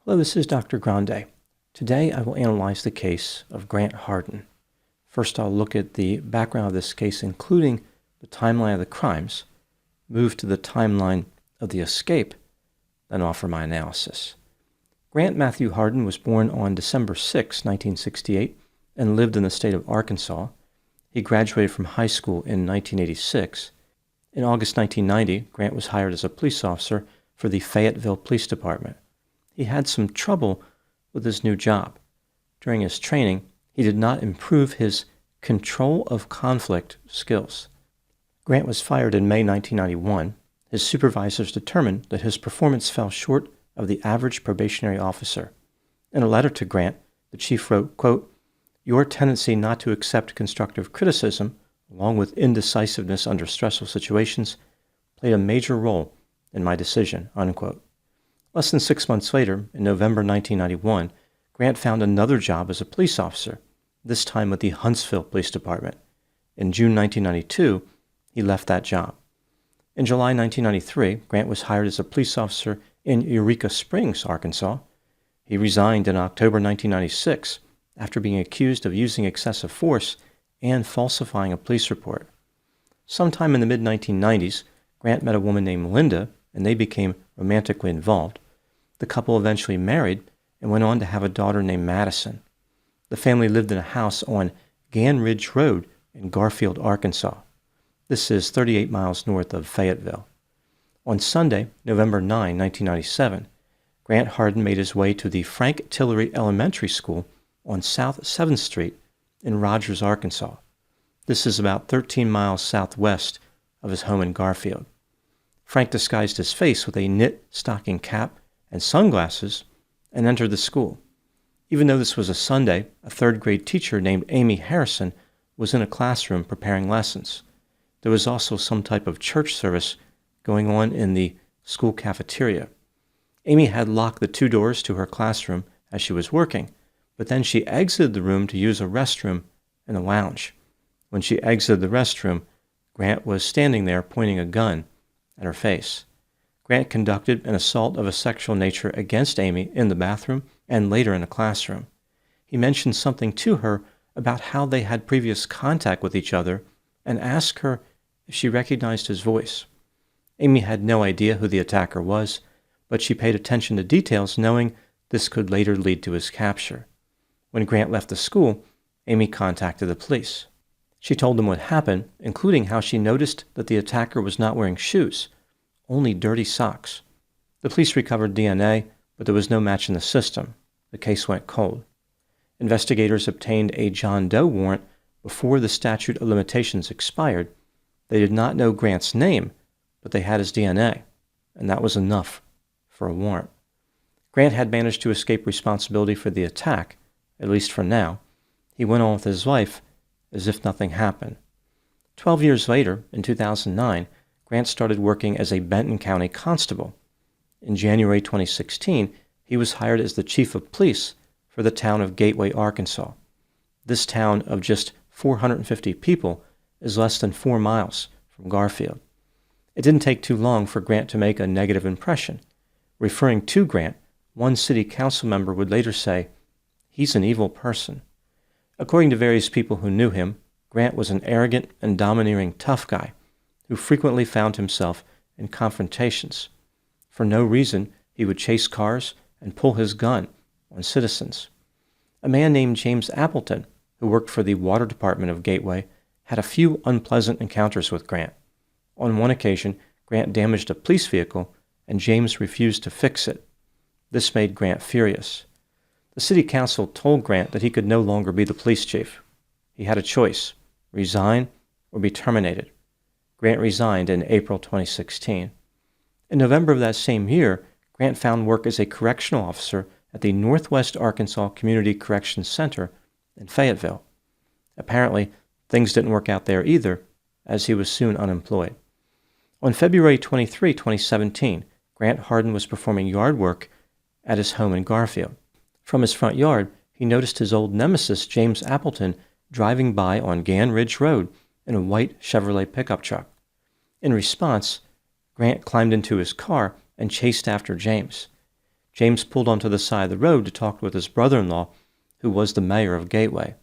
Hello, this is Dr. Grande. Today I will analyze the case of Grant Hardin. First, I'll look at the background of this case, including the timeline of the crimes, move to the timeline of the escape, then offer my analysis. Grant Matthew Hardin was born on December 6, 1968, and lived in the state of Arkansas. He graduated from high school in 1986. In August 1990, Grant was hired as a police officer for the Fayetteville Police Department. He had some trouble with his new job. During his training, he did not improve his control of conflict skills. Grant was fired in May 1991. His supervisors determined that his performance fell short of the average probationary officer. In a letter to Grant, the chief wrote, quote, "Your tendency not to accept constructive criticism, along with indecisiveness under stressful situations, played a major role in my decision," unquote. Less than 6 months later, in November 1991, Grant found another job as a police officer, this time with the Huntsville Police Department. In June 1992, he left that job. In July 1993, Grant was hired as a police officer in Eureka Springs, Arkansas. He resigned in October 1996 after being accused of using excessive force and falsifying a police report. Sometime in the mid-1990s, Grant met a woman named Linda, and they became romantically involved. The couple eventually married and went on to have a daughter named Madison. The family lived in a house on Grande Road in Garfield, Arkansas. This is 38 miles north of Fayetteville. On Sunday, November 9, 1997, Grant Hardin made his way to the Frank Tillery Elementary School on South 7th Street in Rogers, Arkansas. This is about 13 miles southwest of his home in Garfield. Frank disguised his face with a knit stocking cap and sunglasses and entered the school. Even though this was a Sunday, a third-grade teacher named Amy Harrison was in a classroom preparing lessons. There was also some type of church service going on in the school cafeteria. Amy had locked the 2 doors to her classroom as she was working, but then she exited the room to use a restroom in the lounge. When she exited the restroom, Grant was standing there pointing a gun at her face. Grant conducted an assault of a sexual nature against Amy in the bathroom and later in the classroom. He mentioned something to her about how they had previous contact with each other and asked her if she recognized his voice. Amy had no idea who the attacker was, but she paid attention to details, knowing this could later lead to his capture. When Grant left the school, Amy contacted the police. She told them what happened, including how she noticed that the attacker was not wearing shoes, only dirty socks. The police recovered DNA, but there was no match in the system. The case went cold. Investigators obtained a John Doe warrant before the statute of limitations expired. They did not know Grant's name, but they had his DNA, and that was enough for a warrant. Grant had managed to escape responsibility for the attack, at least for now. He went on with his life as if nothing happened. 12 years later, in 2009, Grant started working as a Benton County constable. In January 2016, he was hired as the chief of police for the town of Gateway, Arkansas. This town of just 450 people is less than 4 miles from Garfield. It didn't take too long for Grant to make a negative impression. Referring to Grant, one city council member would later say, "He's an evil person." According to various people who knew him, Grant was an arrogant and domineering tough guy who frequently found himself in confrontations. For no reason, he would chase cars and pull his gun on citizens. A man named James Appleton, who worked for the water department of Gateway, had a few unpleasant encounters with Grant. On one occasion, Grant damaged a police vehicle, and James refused to fix it. This made Grant furious. The city council told Grant that he could no longer be the police chief. He had a choice: resign or be terminated. Grant resigned in April 2016. In November of that same year, Grant found work as a correctional officer at the Northwest Arkansas Community Corrections Center in Fayetteville. Apparently, things didn't work out there either, as he was soon unemployed. On February 23, 2017, Grant Hardin was performing yard work at his home in Garfield. From his front yard, he noticed his old nemesis, James Appleton, driving by on Grande Road in a white Chevrolet pickup truck. In response, Grant climbed into his car and chased after James. James pulled onto the side of the road to talk with his brother-in-law, who was the mayor of Gateway.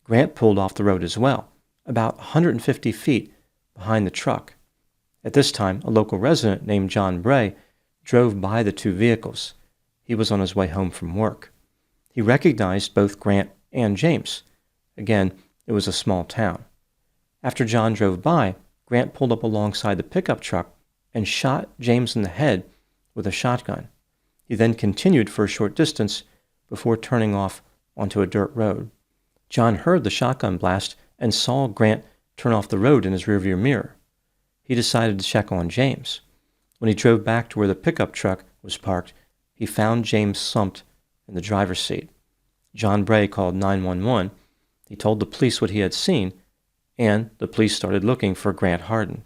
Grant pulled off the road as well, about 150 feet behind the truck. At this time, a local resident named John Bray drove by the two vehicles. He was on his way home from work. He recognized both Grant and James. Again, it was a small town. After John drove by, Grant pulled up alongside the pickup truck and shot James in the head with a shotgun. He then continued for a short distance before turning off onto a dirt road. John heard the shotgun blast and saw Grant turn off the road in his rearview mirror. He decided to check on James. When he drove back to where the pickup truck was parked, he found James slumped in the driver's seat. John Bray called 911. He told the police what he had seen, and the police started looking for Grant Hardin.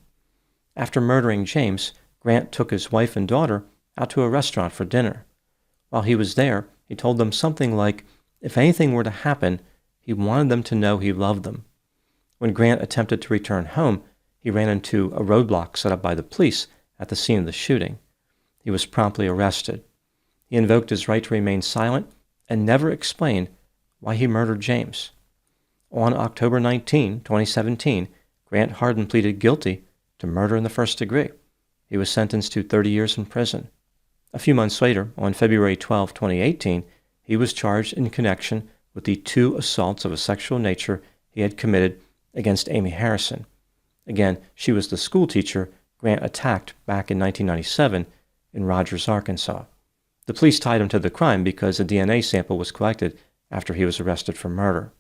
After murdering James, Grant took his wife and daughter out to a restaurant for dinner. While he was there, he told them something like, if anything were to happen, he wanted them to know he loved them. When Grant attempted to return home, he ran into a roadblock set up by the police at the scene of the shooting. He was promptly arrested. He invoked his right to remain silent and never explained why he murdered James. On October 19, 2017, Grant Hardin pleaded guilty to murder in the first degree. He was sentenced to 30 years in prison. A few months later, on February 12, 2018, he was charged in connection with the 2 assaults of a sexual nature he had committed against Amy Harrison. Again, she was the school teacher Grant attacked back in 1997 in Rogers, Arkansas. The police tied him to the crime because a DNA sample was collected after he was arrested for murder.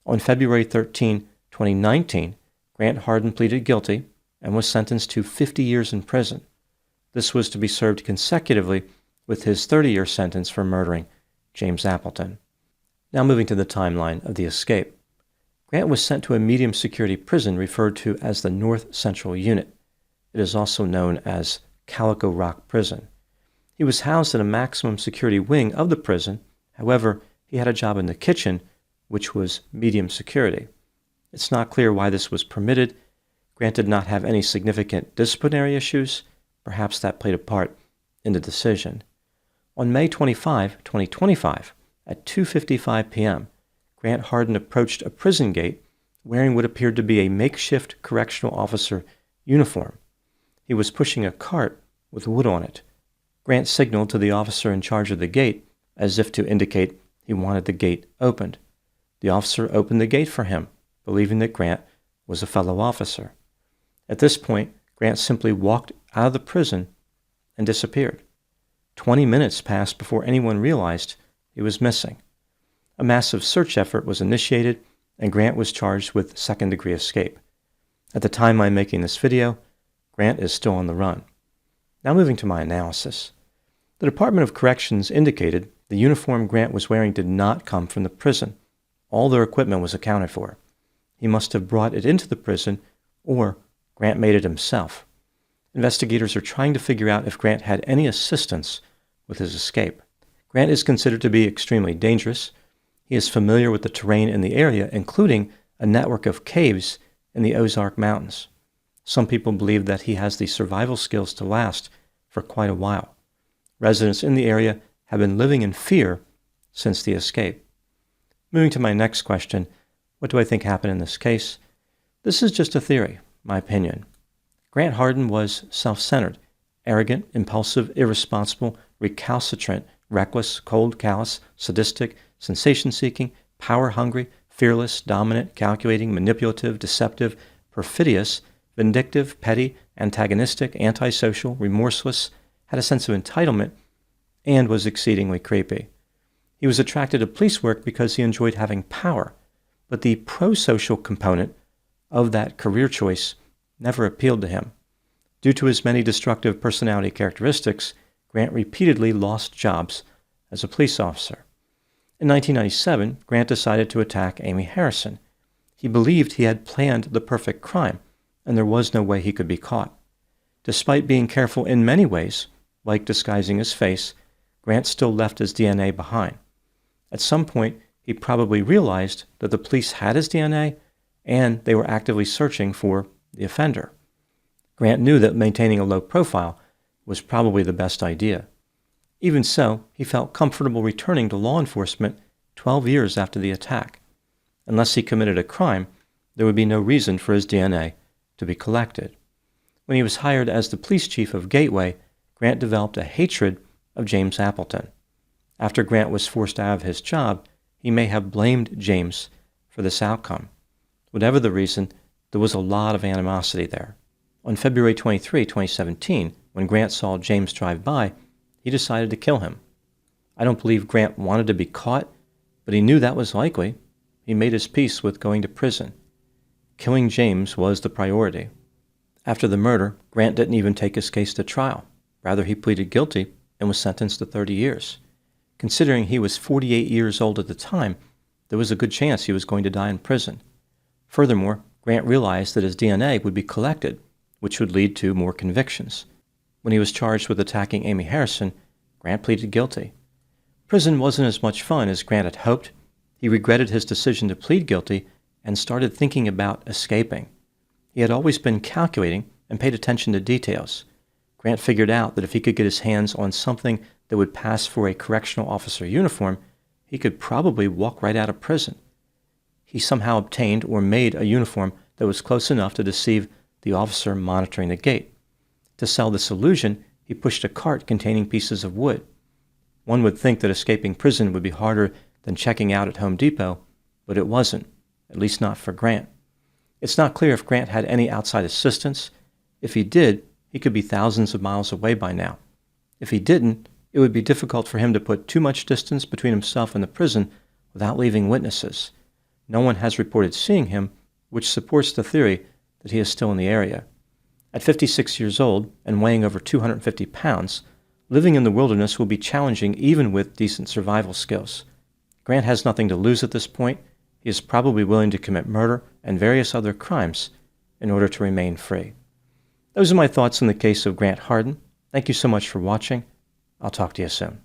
On February 13, 2019, Grant Hardin pleaded guilty and was sentenced to 50 years in prison. This was to be served consecutively with his 30-year sentence for murdering James Appleton. Now moving to the timeline of the escape. Grant was sent to a medium-security prison referred to as the North Central Unit. It is also known as Calico Rock Prison. He was housed in a maximum security wing of the prison. However, he had a job in the kitchen, which was medium security. It's not clear why this was permitted. Grant did not have any significant disciplinary issues. Perhaps that played a part in the decision. On May 25, 2025, at 2:55 p.m., Grant Hardin approached a prison gate wearing what appeared to be a makeshift correctional officer uniform. He was pushing a cart with wood on it. Grant signaled to the officer in charge of the gate as if to indicate he wanted the gate opened. The officer opened the gate for him, believing that Grant was a fellow officer. At this point, Grant simply walked out of the prison and disappeared. 20 minutes passed before anyone realized he was missing. A massive search effort was initiated, and Grant was charged with second-degree escape. At the time I'm making this video, Grant is still on the run. Now moving to my analysis. The Department of Corrections indicated the uniform Grant was wearing did not come from the prison. All their equipment was accounted for. He must have brought it into the prison, or Grant made it himself. Investigators are trying to figure out if Grant had any assistance with his escape. Grant is considered to be extremely dangerous. He is familiar with the terrain in the area, including a network of caves in the Ozark Mountains. Some people believe that he has the survival skills to last for quite a while. Residents in the area have been living in fear since the escape. Moving to my next question, what do I think happened in this case? This is just a theory, my opinion. Grant Hardin was self-centered, arrogant, impulsive, irresponsible, recalcitrant, reckless, cold, callous, sadistic, sensation-seeking, power-hungry, fearless, dominant, calculating, manipulative, deceptive, perfidious, vindictive, petty, antagonistic, antisocial, remorseless, had a sense of entitlement, and was exceedingly creepy. He was attracted to police work because he enjoyed having power, but the pro-social component of that career choice never appealed to him. Due to his many destructive personality characteristics, Grant repeatedly lost jobs as a police officer. In 1997, Grant decided to attack Amy Harrison. He believed he had planned the perfect crime, and there was no way he could be caught. Despite being careful in many ways, like disguising his face, Grant still left his DNA behind. At some point, he probably realized that the police had his DNA, and they were actively searching for the offender. Grant knew that maintaining a low profile was probably the best idea. Even so, he felt comfortable returning to law enforcement 12 years after the attack. Unless he committed a crime, there would be no reason for his DNA to be collected. When he was hired as the police chief of Gateway, Grant developed a hatred of James Appleton. After Grant was forced out of his job, he may have blamed James for this outcome. Whatever the reason, there was a lot of animosity there. On February 23, 2017, when Grant saw James drive by, he decided to kill him. I don't believe Grant wanted to be caught, but he knew that was likely. He made his peace with going to prison. Killing James was the priority. After the murder, Grant didn't even take his case to trial. Rather, he pleaded guilty and was sentenced to 30 years. Considering he was 48 years old at the time, there was a good chance he was going to die in prison. Furthermore, Grant realized that his DNA would be collected, which would lead to more convictions. When he was charged with attacking Amy Harrison, Grant pleaded guilty. Prison wasn't as much fun as Grant had hoped. He regretted his decision to plead guilty and started thinking about escaping. He had always been calculating and paid attention to details. Grant figured out that if he could get his hands on something that would pass for a correctional officer uniform, he could probably walk right out of prison. He somehow obtained or made a uniform that was close enough to deceive the officer monitoring the gate. To sell this illusion, he pushed a cart containing pieces of wood. One would think that escaping prison would be harder than checking out at Home Depot, but it wasn't, at least not for Grant. It's not clear if Grant had any outside assistance. If he did, he could be thousands of miles away by now. If he didn't, it would be difficult for him to put too much distance between himself and the prison without leaving witnesses. No one has reported seeing him, which supports the theory that he is still in the area. At 56 years old and weighing over 250 pounds, living in the wilderness will be challenging even with decent survival skills. Grant has nothing to lose at this point. He is probably willing to commit murder and various other crimes in order to remain free. Those are my thoughts on the case of Grant Hardin. Thank you so much for watching. I'll talk to you soon.